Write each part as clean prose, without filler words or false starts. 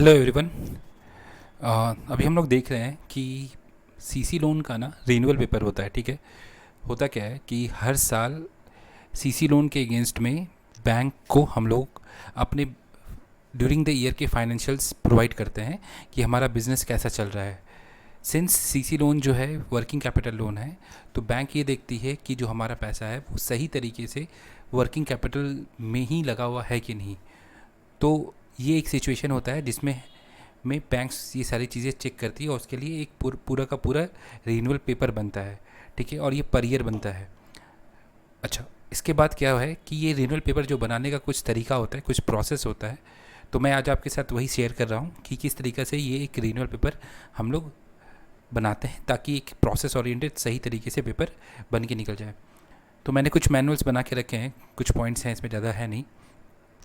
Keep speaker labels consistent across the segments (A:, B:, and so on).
A: Hello everyone. अभी हम लोग देख रहे हैं कि सीसी लोन का ना रिन्यूअल पेपर होता है। ठीक है, होता क्या है कि हर साल सीसी लोन के अगेंस्ट में बैंक को हम लोग अपने ड्यूरिंग द ईयर के फाइनेंशियल्स प्रोवाइड करते हैं कि हमारा बिजनेस कैसा चल रहा है। सिंस सीसी लोन जो है वर्किंग कैपिटल लोन है, तो बैंक ये देखती है कि जो हमारा पैसा है वो सही तरीके से वर्किंग कैपिटल में ही लगा हुआ है कि नहीं। तो ये एक सिचुएशन होता है जिसमें बैंक्स ये सारी चीज़ें चेक करती है और उसके लिए एक पूरा का पूरा रिन्यूअल पेपर बनता है। ठीक है, और ये पर ईयर बनता है। अच्छा, इसके बाद क्या है कि ये रिन्यूअल पेपर जो बनाने का कुछ तरीका होता है, कुछ प्रोसेस होता है। तो मैं आज आपके साथ वही शेयर कर रहा हूँ कि किस तरीक़े से ये एक रिन्यूअल पेपर हम लोग बनाते हैं ताकि एक प्रोसेस ओरिएंटेड सही तरीके से पेपर बन के निकल जाए। तो मैंने कुछ मैनुअल्स बना के रखे हैं, कुछ पॉइंट्स हैं, इसमें ज़्यादा है नहीं।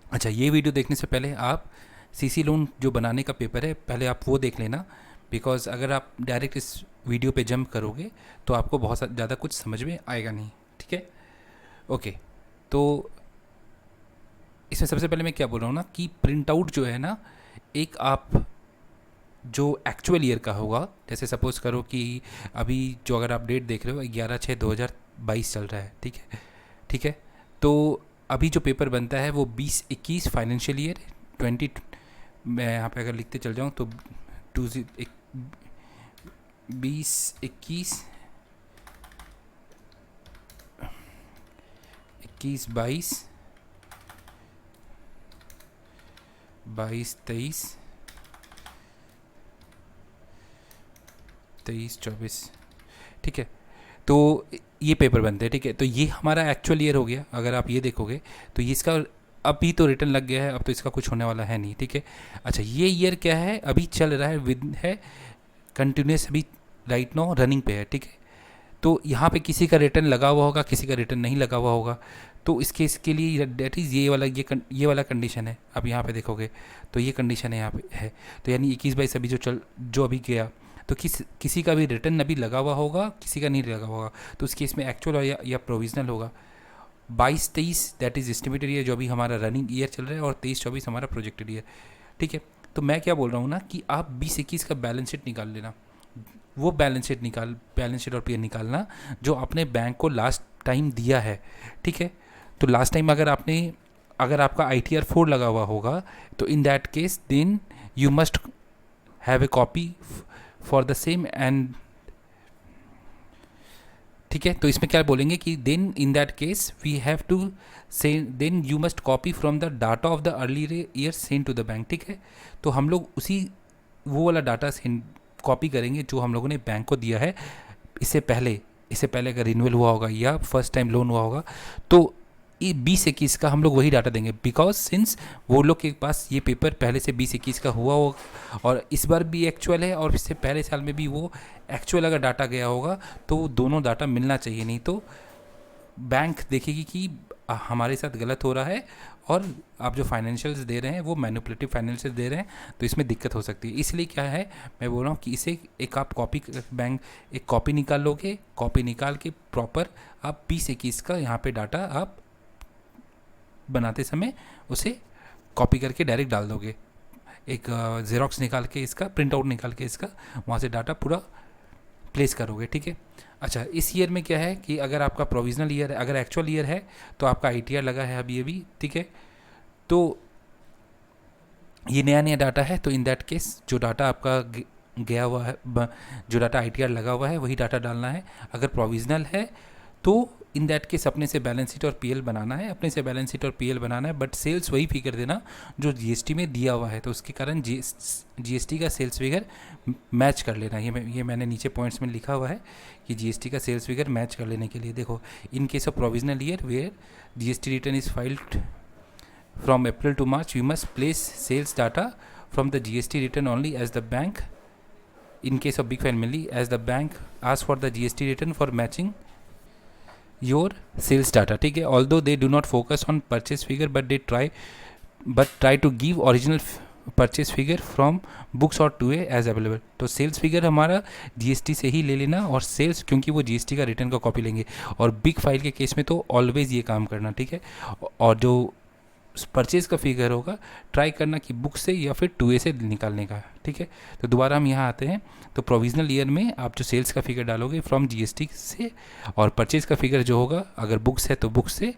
A: अच्छा, ये वीडियो देखने से पहले आप सीसी लोन जो बनाने का पेपर है पहले आप वो देख लेना, बिकॉज़ अगर आप डायरेक्ट इस वीडियो पे जंप करोगे तो आपको बहुत ज़्यादा कुछ समझ में आएगा नहीं। ठीक है, ओके। तो इसमें सबसे पहले मैं क्या बोल रहा हूँ ना कि प्रिंट आउट जो है ना, एक आप जो एक्चुअल ईयर का होगा, जैसे सपोज़ करो कि अभी जो अगर आप डेट देख रहे हो 11/6/2022 चल रहा है। ठीक है, तो अभी जो पेपर बनता है वो 20-21 फाइनेंशियल ईयर 20, मैं यहाँ पे अगर लिखते चल जाऊँ तो 20-21, 21-22, 22-23, 23-24। ठीक है, तो ये पेपर बनते हैं। ठीक है, तो ये हमारा एक्चुअल ईयर हो गया। अगर आप ये देखोगे तो ये इसका अभी तो रिटर्न लग गया है, अब तो इसका कुछ होने वाला है नहीं। ठीक है, अच्छा, ये ईयर क्या है, अभी चल रहा है, विद है कंटिन्यूस, अभी राइट नाउ रनिंग पे है। ठीक है, तो यहाँ पे किसी का रिटर्न लगा हुआ होगा, किसी का रिटर्न नहीं लगा हुआ होगा। तो इसके लिए डेट इज़ ये वाला कंडीशन है। अब यहाँ पे देखोगे तो ये कंडीशन है यहाँ पे है। तो यानी 21/22 अभी जो अभी गया, तो किसी का भी रिटर्न अभी लगा हुआ होगा, किसी का नहीं लगा हुआ होगा। तो उस केस में एक्चुअल या प्रोविजनल होगा। 22-23 दैट इज़ एस्टिमेटेड ईयर, जो अभी हमारा रनिंग ईयर चल रहा है, और 23-24 हमारा प्रोजेक्टेड ईयर। ठीक है, तो मैं क्या बोल रहा हूँ ना कि आप 20-21 का बैलेंस शीट निकाल लेना। वो बैलेंस शीट और पीएल निकालना जो आपने बैंक को लास्ट टाइम दिया है। ठीक है, तो लास्ट टाइम अगर आपका ITR 4 लगा हुआ होगा, तो in that case then you must have a copy for the same end. ठीक है, तो इसमें क्या बोलेंगे कि then in that case we have to say then you must copy from the data of the early year send to the bank. ठीक है, तो हम लोग वो वाला डाटा कॉपी करेंगे जो हम लोगों ने बैंक को दिया है इससे पहले अगर रिन्यूअल हुआ होगा या फर्स्ट टाइम लोन हुआ होगा, तो ये 20-21 का हम लोग वही डाटा देंगे, बिकॉज सिंस वो लोग के पास ये पेपर पहले से 20-21 का हुआ होगा और इस बार भी एक्चुअल है, और इससे पहले साल में भी वो एक्चुअल अगर डाटा गया होगा तो दोनों डाटा मिलना चाहिए। नहीं तो बैंक देखेगी कि हमारे साथ गलत हो रहा है और आप जो फाइनेंशियल्स दे रहे हैं वो मैनिपुलेटिव फाइनेंशियल्स दे रहे हैं, तो इसमें दिक्कत हो सकती है। इसलिए क्या है, मैं बोल रहा हूँ कि इसे एक आप एक कॉपी निकाल लोगे, कॉपी निकाल के प्रॉपर आप 20-21 का यहाँ पे डाटा आप बनाते समय उसे कॉपी करके डायरेक्ट डाल दोगे। एक ज़ेरॉक्स निकाल के इसका, प्रिंट आउट निकाल के इसका वहाँ से डाटा पूरा प्लेस करोगे। ठीक है, अच्छा, इस ईयर में क्या है कि अगर आपका प्रोविजनल ईयर है, अगर एक्चुअल ईयर है तो आपका ITR लगा है अभी। ठीक है, तो ये नया डाटा है, तो इन दैट केस जो डाटा आपका गया हुआ है, जो डाटा ITR लगा हुआ है वही डाटा डालना है। अगर प्रोविजनल है तो इन दैट केस अपने से बैलेंस शीट और PL बनाना है, बट सेल्स वही फिगर देना जो GST में दिया हुआ है। तो उसके कारण GST का सेल्स फिगर मैच कर लेना। ये मैंने नीचे पॉइंट्स में लिखा हुआ है कि GST का सेल्स फिगर मैच कर लेने के लिए देखो, in case of provisional year where GST return is filed from April to March, you must place sales data from the GST return only as the bank, in case of big family, as the bank asks for the GST return for matching your sales data. ठीक है, although they do not focus on purchase figure but try to give original purchase figure from books और 2A as available. तो sales figure हमारा GST से ही ले लेना, और sales क्योंकि वो GST का रिटर्न का कॉपी लेंगे, और बिग फाइल के केस में तो ऑलवेज ये काम करना। ठीक है, और जो परचेज़ का फिगर होगा ट्राई करना कि बुक से या फिर 2A से निकालने का, ठीक है। तो दोबारा हम यहाँ आते हैं, तो प्रोविजनल ईयर में आप जो सेल्स का फिगर डालोगे फ्रॉम GST से, और परचेज़ का फिगर जो होगा अगर बुक्स है तो बुक्स से,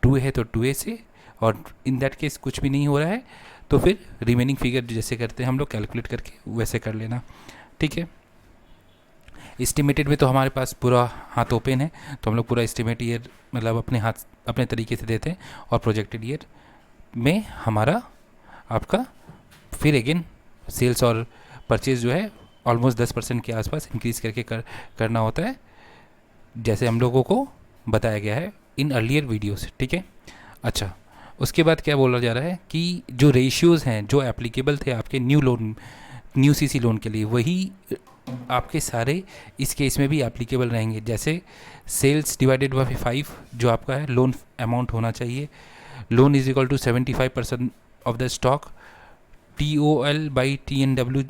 A: 2A है तो 2A से, और इन दैट केस कुछ भी नहीं हो रहा है तो फिर रिमेनिंग फिगर जैसे करते हैं हम लोग कैलकुलेट करके वैसे कर लेना, ठीक है। एस्टिमेटेड में तो हमारे पास पूरा हाथ ओपन है, तो हम लोग पूरा एस्टिमेट ईयर मतलब अपने हाथ अपने तरीके से देते हैं, और प्रोजेक्टेड ईयर में हमारा आपका फिर अगेन सेल्स और परचेज जो है ऑलमोस्ट 10% के आसपास इंक्रीज़ करके करना होता है, जैसे हम लोगों को बताया गया है इन अर्लियर वीडियोस, ठीक है। अच्छा, उसके बाद क्या बोला जा रहा है कि जो रेशियोज़ हैं जो एप्लीकेबल थे आपके न्यू CC लोन के लिए, वही आपके सारे इस केस में भी एप्लीकेबल रहेंगे। जैसे सेल्स डिवाइडेड बाई 5 जो आपका है लोन अमाउंट होना चाहिए, loan is equal to 75% of the stock, TOL by TNW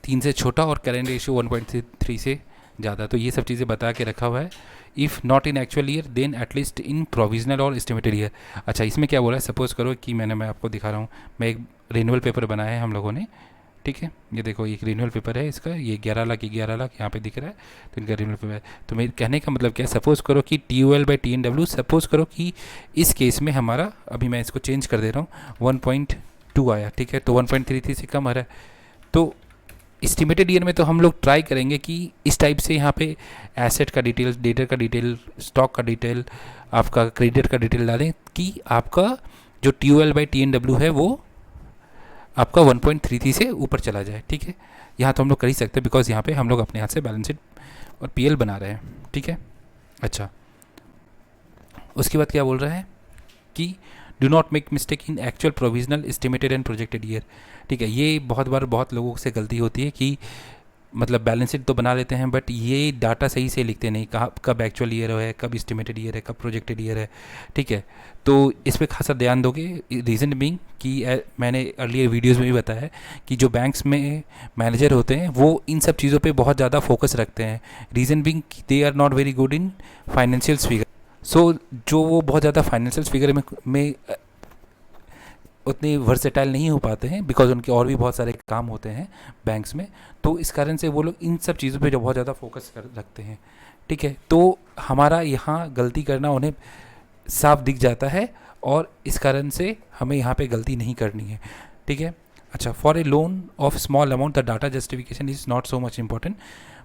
A: 3 से छोटा, और करेंट रेशियो 1.3 से ज़्यादा। तो ये सब चीज़ें बता के रखा हुआ है। If not in actual year then at least in provisional और एस्टिमेटेड ईयर। अच्छा, इसमें क्या बोला है, सपोज़ करो कि मैं आपको दिखा रहा हूँ, मैं एक रिन्यूअल पेपर बनाया है हम लोगों ने, ठीक है। ये देखो एक रिन्यूअल पेपर है इसका, ये 11 लाख यहाँ पे दिख रहा है, तो इनका रिन्यूअल पेपर है। तो मेरे कहने का मतलब क्या है, सपोज़ करो कि TOL बाई TNW, सपोज़ करो कि इस केस में हमारा, अभी मैं इसको चेंज कर दे रहा हूँ, 1.2 आया, ठीक है। तो 1.33 से कम आ रहा है। तो एस्टिमेटेड ईयर में तो हम लोग ट्राई करेंगे कि इस टाइप से यहाँ पे एसेट का डिटेल, डेटर का डिटेल, स्टॉक का डिटेल, आपका क्रेडिट का डिटेल डालें कि आपका जो TOL बाई TNW है वो आपका 1.33 से ऊपर चला जाए, ठीक है। यहाँ तो हम लोग कर ही सकते हैं बिकॉज यहाँ पे हम लोग अपने हाथ से बैलेंस शीट और PL बना रहे हैं, ठीक है। अच्छा, उसके बाद क्या बोल रहा है कि do not make mistake in actual provisional estimated and projected year, ठीक है। ये बहुत बार बहुत लोगों से गलती होती है कि मतलब बैलेंस शीट तो बना लेते हैं बट ये डाटा सही से लिखते नहीं, कहाँ कब एक्चुअल ईयर है, कब एस्टिमेटेड ईयर है, कब प्रोजेक्टेड ईयर है, ठीक है। तो इस पर खासा ध्यान दोगे। रीज़न बीइंग कि मैंने अर्लियर वीडियोस में भी बताया है कि जो बैंक्स में मैनेजर होते हैं वो इन सब चीज़ों पे बहुत ज़्यादा फोकस रखते हैं। Reason being they are not very good in financial figure, so जो वो बहुत ज़्यादा फाइनेंशियल फिगर में उतने वर्सेटाइल नहीं हो पाते हैं बिकॉज उनके और भी बहुत सारे काम होते हैं बैंक्स में। तो इस कारण से वो लोग इन सब चीज़ों पे जो बहुत ज़्यादा फोकस रखते हैं, ठीक है। तो हमारा यहाँ गलती करना उन्हें साफ दिख जाता है और इस कारण से हमें यहाँ पे गलती नहीं करनी है, ठीक है। अच्छा, for a loan of small amount the data justification is not so much important,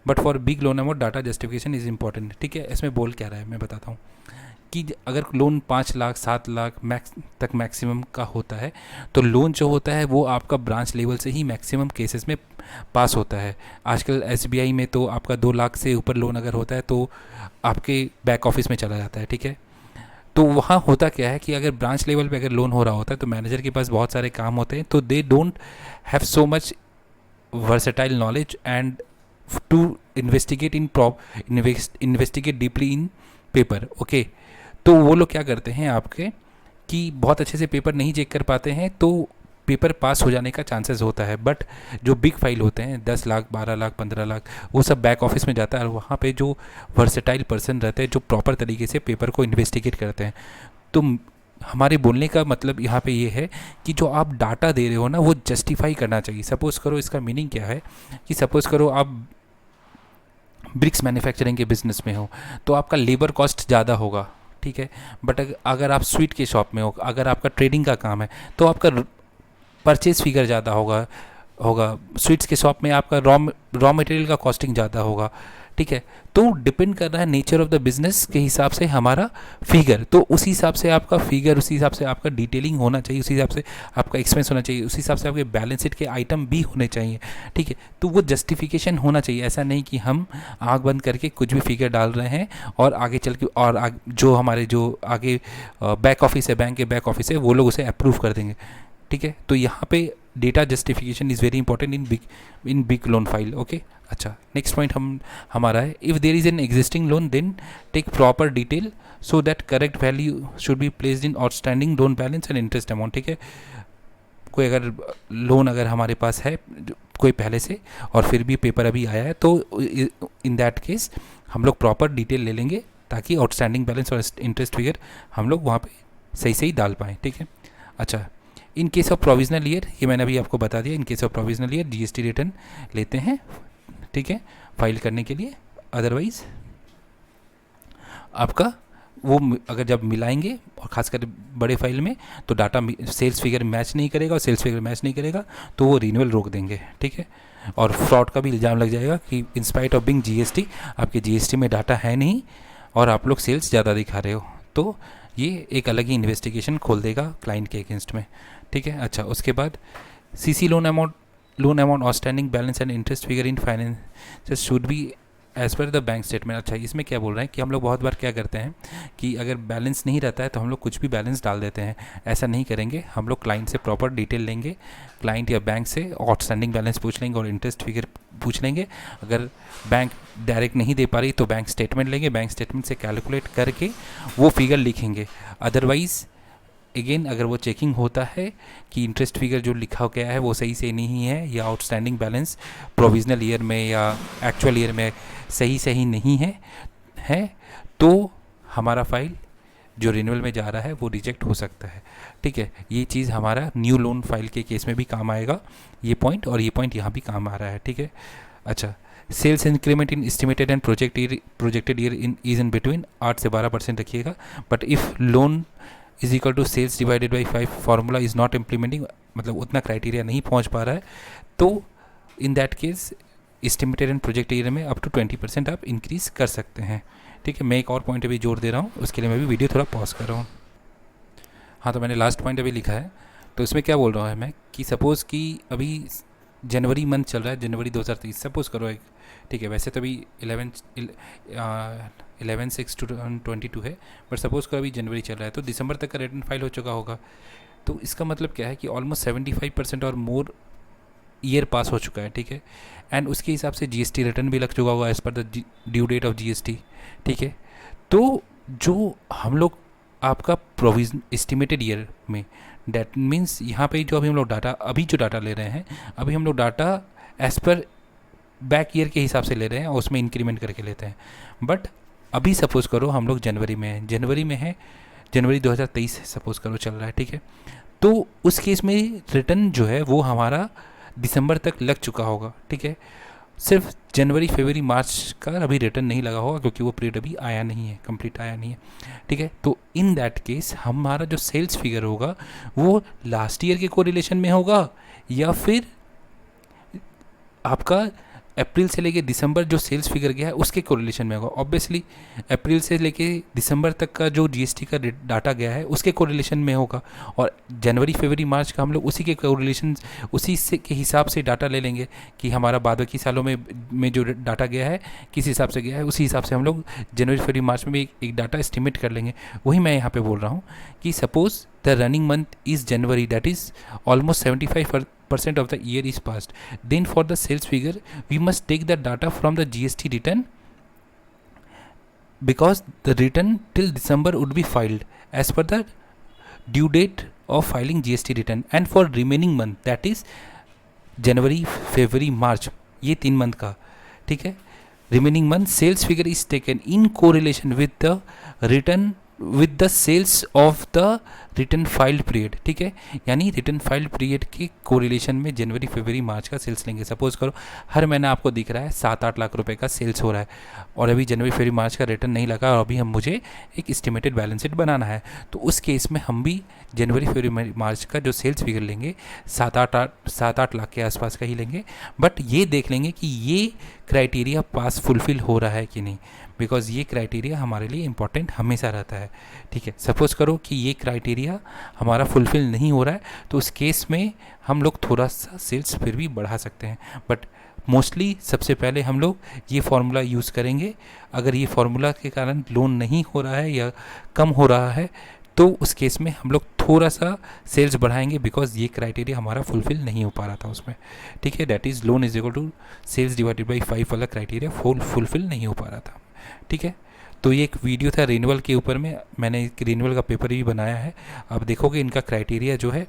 A: but for big loan amount data justification is important, ठीक है। इसमें बोल क्या रहा है मैं बताता हूँ कि अगर लोन 5 लाख 7 लाख तक मैक्सिमम का होता है तो लोन जो होता है वो आपका ब्रांच लेवल से ही मैक्सिमम केसेस में पास होता है। आजकल SBI में तो आपका 2 लाख से ऊपर लोन अगर होता है तो आपके बैक ऑफिस में चला जाता है, ठीक है। तो वहाँ होता क्या है कि अगर ब्रांच लेवल पे अगर लोन हो रहा होता है तो मैनेजर के पास बहुत सारे काम होते हैं, तो they don't have so much versatile knowledge and to investigate deeply in paper, okay. तो वो लोग क्या करते हैं आपके कि बहुत अच्छे से पेपर नहीं चेक कर पाते हैं, तो पेपर पास हो जाने का चांसेस होता है। बट जो बिग फाइल होते हैं 10 लाख 12 लाख 15 लाख वो सब बैक ऑफिस में जाता है और वहाँ पे जो वर्सेटाइल पर्सन रहते हैं जो प्रॉपर तरीके से पेपर को इन्वेस्टिगेट करते हैं। तो हमारे बोलने का मतलब यहाँ पे ये है कि जो आप डाटा दे रहे हो ना वो जस्टिफाई करना चाहिए। सपोज़ करो इसका मीनिंग क्या है कि सपोज़ करो आप ब्रिक्स मैन्युफैक्चरिंग के बिजनेस में हो तो आपका लेबर कॉस्ट ज़्यादा होगा, ठीक है। बट अगर आप स्वीट के शॉप में हो, अगर आपका ट्रेडिंग का काम है तो आपका परचेज फिगर ज़्यादा होगा। स्वीट्स के शॉप में आपका रॉ मटेरियल का कॉस्टिंग ज़्यादा होगा, ठीक है। तो डिपेंड कर रहा है नेचर ऑफ द बिजनेस के हिसाब से हमारा फिगर, तो उसी हिसाब से आपका फिगर, उसी हिसाब से आपका डिटेलिंग होना चाहिए, उसी हिसाब से आपका एक्सपेंस होना चाहिए, उसी हिसाब से आपके बैलेंस शीट के आइटम भी होने चाहिए, ठीक है। तो वो जस्टिफिकेशन होना चाहिए। ऐसा नहीं कि हम आँख बंद करके कुछ भी फिगर डाल रहे हैं और आगे चल के और जो हमारे जो आगे बैक ऑफिस है, बैंक के बैक ऑफिस है, वो लोग उसे अप्रूव कर देंगे, ठीक है। तो यहाँ पे data justification is very important in big loan file, okay. अच्छा, नेक्स्ट पॉइंट हमारा है if there is an existing loan then take proper detail so that correct value should be placed in outstanding loan balance and interest amount, ठीक है। कोई अगर loan अगर हमारे पास है कोई पहले से और फिर भी पेपर अभी आया है तो इन दैट केस हम लोग प्रॉपर डिटेल ले लेंगे ताकि आउटस्टैंडिंग बैलेंस और इंटरेस्ट फिगर हम लोग वहाँ पे सही सही डाल पाएँ, ठीक है। अच्छा, इन केस ऑफ प्रोविजनल ईयर, ये मैंने अभी आपको बता दिया, इन case of provisional year GST return लेते हैं, ठीक है, फाइल करने के लिए। अदरवाइज आपका वो अगर जब मिलाएंगे और खासकर बड़े फाइल में तो डाटा सेल्स फिगर मैच नहीं करेगा, और सेल्स फिगर मैच नहीं करेगा तो वो रिन्यूअल रोक देंगे, ठीक है। और फ्रॉड का भी इल्ज़ाम लग जाएगा कि इंस्पाइट ऑफ बिंग जीएसटी, आपके जीएसटी में डाटा है नहीं और आप लोग सेल्स ज़्यादा दिखा रहे हो, तो ये एक अलग ही इन्वेस्टिगेशन खोल देगा क्लाइंट के अगेंस्ट में, ठीक है। अच्छा, उसके बाद CC loan amount outstanding balance and interest figure in finance should be as per the bank statement. अच्छा, इसमें क्या बोल रहे हैं कि हम लोग बहुत बार क्या करते हैं कि अगर बैलेंस नहीं रहता है तो हम लोग कुछ भी बैलेंस डाल देते हैं। ऐसा नहीं करेंगे, हम लोग क्लाइंट से प्रॉपर डिटेल लेंगे, क्लाइंट या बैंक से आउटस्टैंडिंग बैलेंस पूछ लेंगे और इंटरेस्ट फिगर पूछ लेंगे। अगर बैंक डायरेक्ट नहीं दे पा रही तो बैंक स्टेटमेंट लेंगे, बैंक स्टेटमेंट से कैलकुलेट करके वो फिगर लिखेंगे। अदरवाइज़ अगेन अगर वो चेकिंग होता है कि इंटरेस्ट फिगर जो लिखा गया है वो सही से नहीं है, या आउटस्टैंडिंग बैलेंस प्रोविजनल ईयर में या एक्चुअल ईयर में सही नहीं है तो हमारा फाइल जो रिन्यूअल में जा रहा है वो रिजेक्ट हो सकता है, ठीक है। ये चीज़ हमारा न्यू लोन फाइल के केस में भी काम आएगा, ये पॉइंट, और ये पॉइंट यहाँ भी काम आ रहा है, ठीक है। अच्छा, sales increment in estimated and projected year is in between 8 से 12% रखिएगा, but if loan is equal to sales divided by 5 formula is not implementing, मतलब उतना क्राइटेरिया नहीं पहुंच पा रहा है, तो in that case estimated and project year में अप टू 20% आप इंक्रीज़ कर सकते हैं, ठीक है। मैं एक और पॉइंट अभी जोड़ दे रहा हूँ, उसके लिए मैं भी वीडियो थोड़ा पॉज कर रहा हूँ। हाँ, तो मैंने लास्ट पॉइंट अभी लिखा है, तो इसमें क्या बोल रहा है मैं कि सपोज़ कि अभी जनवरी मंथ चल रहा है, जनवरी 2023 सपोज़ करो एक, ठीक है। वैसे तो अभी 11/6/2022 है, बट सपोज़ करो अभी जनवरी चल रहा है, तो दिसंबर तक का रिटर्न फाइल हो चुका होगा। तो इसका मतलब क्या है कि ऑलमोस्ट 75% और मोर ईयर पास हो चुका है, ठीक है। एंड उसके हिसाब से जीएसटी रिटर्न भी लग चुका होगा as per the due date of GST, ठीक है। तो जो हम लोग आपका प्रोविजन एस्टिमेटेड ईयर में, डैट मीन्स यहाँ पे जो अभी हम लोग डाटा ले रहे हैं, अभी हम लोग data as per back year के हिसाब से ले रहे हैं और उसमें इंक्रीमेंट करके लेते हैं। बट अभी सपोज़ करो हम लोग जनवरी में है, जनवरी 2023 सपोज़ करो चल रहा है, ठीक है। तो उस केस में रिटर्न जो है वो हमारा दिसंबर तक लग चुका होगा, ठीक है। सिर्फ जनवरी फरवरी मार्च का अभी रिटर्न नहीं लगा होगा क्योंकि वो पीरियड अभी आया नहीं है, कंप्लीट आया नहीं है, ठीक है। तो इन दैट केस हमारा जो सेल्स फिगर होगा वो लास्ट ईयर के कोरिलेशन में होगा, या फिर आपका अप्रैल से लेके दिसंबर जो सेल्स फिगर गया है उसके कोरिलेशन में होगा। ऑब्वियसली अप्रैल से लेके दिसंबर तक का जो जीएसटी का डाटा गया है उसके कोरिलेशन में होगा, और जनवरी फरवरी मार्च का हम लोग उसी के कोरिलेशन, उसी से के हिसाब से डाटा ले लेंगे कि हमारा बाद बाकी सालों में जो डाटा गया है किस हिसाब से गया है, उसी हिसाब से हम लोग जनवरी फरवरी मार्च में भी एक डाटा एस्टिमेट कर लेंगे। वही मैं यहाँ पर बोल रहा हूँ कि suppose the running month is January, that is almost 75% of the year is passed. Then for the sales figure, we must take the data from the GST return, because the return till December would be filed as per the due date of filing GST return. And for remaining month, that is January, February, March, ये 3 month का, ठीक है। Remaining month sales figure is taken in correlation with the return with the sales of the return filed period, ठीक है। यानी return filed period के correlation में जनवरी फरवरी मार्च का सेल्स लेंगे। सपोज करो हर महीना आपको दिख रहा है 7-8 लाख रुपए का सेल्स हो रहा है, और अभी जनवरी फरवरी मार्च का रिटर्न नहीं लगा, और अभी मुझे एक एस्टिमेटेड बैलेंस शीट बनाना है। तो उस केस में हम भी जनवरी फरवरी मार्च का जो सेल्स फिगर लेंगे 7-8 लाख के आसपास का ही लेंगे, बट ये देख लेंगे कि ये क्राइटेरिया पास फुलफिल हो रहा है कि नहीं, बिकॉज ये क्राइटेरिया हमारे लिए इंपॉर्टेंट हमेशा रहता है, ठीक है। सपोज़ करो कि ये क्राइटेरिया हमारा फुलफिल नहीं हो रहा है, तो उस केस में हम लोग थोड़ा सा सेल्स फिर भी बढ़ा सकते हैं, बट मोस्टली सबसे पहले हम लोग ये फार्मूला यूज़ करेंगे। अगर ये फार्मूला के कारण लोन नहीं हो रहा है या कम हो रहा है तो उस केस में हम लोग थोड़ा सा सेल्स बढ़ाएंगे, बिकॉज ये क्राइटेरिया हमारा फुलफिल नहीं हो पा रहा था उसमें, ठीक है। That is loan is equal to sales divided by 5 वाला क्राइटेरिया फुलफिल नहीं हो पा रहा था, ठीक है। तो ये एक वीडियो था रिन्यूअल के ऊपर में, मैंने एक रिन्यूअल का पेपर भी बनाया है। आप देखोगे इनका क्राइटेरिया जो है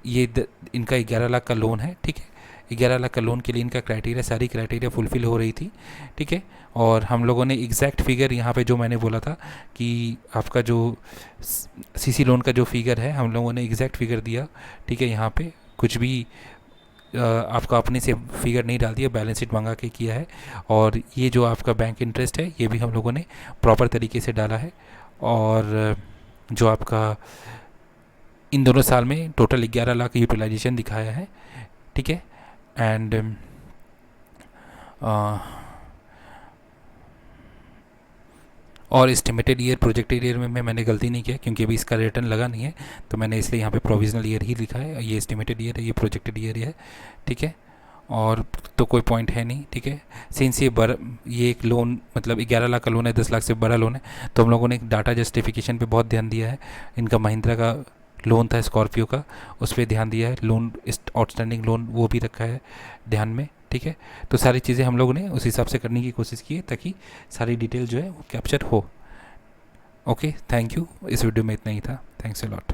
A: ये इनका 11 लाख का लोन है, ठीक है। 11 लाख का लोन के लिए इनका क्राइटेरिया, सारी क्राइटेरिया फुलफ़िल हो रही थी, ठीक है। और हम लोगों ने एग्जैक्ट फिगर यहाँ पे जो मैंने बोला था कि आपका जो सीसी लोन का जो फिगर है, हम लोगों ने एग्जैक्ट फिगर दिया, ठीक है। यहाँ पे कुछ भी आपका अपने से फिगर नहीं डाल दिया, बैलेंस शीट मंगा के किया है। और ये जो आपका बैंक इंटरेस्ट है ये भी हम लोगों ने प्रॉपर तरीके से डाला है। और जो आपका इन दोनों साल में टोटल 11 लाख यूटिलाइजेशन दिखाया है, ठीक है। एंड और एस्टिमेटेड ईयर, प्रोजेक्टेड ईयर में मैंने गलती नहीं किया क्योंकि अभी इसका रिटर्न लगा नहीं है, तो मैंने इसलिए यहाँ पे प्रोविजनल ईयर ही लिखा है। ये एस्टिमेटेड ईयर है, ये प्रोजेक्टेड ईयर है, ठीक है। और तो कोई पॉइंट है नहीं, ठीक है। सिंस ये एक लोन मतलब 11 लाख का लोन है, 10 लाख से बड़ा लोन है, तो हम लोगों ने डाटा जस्टिफिकेशन पे बहुत ध्यान दिया है। इनका महिंद्रा का लोन था स्कॉर्पियो का, उस पर ध्यान दिया है। लोन आउटस्टैंडिंग लोन वो भी रखा है ध्यान में, ठीक है। तो सारी चीज़ें हम लोगों ने उस हिसाब से करने की कोशिश की है ताकि सारी डिटेल जो है वो कैप्चर हो। Okay, thank you. इस वीडियो में इतना ही था। Thanks a lot.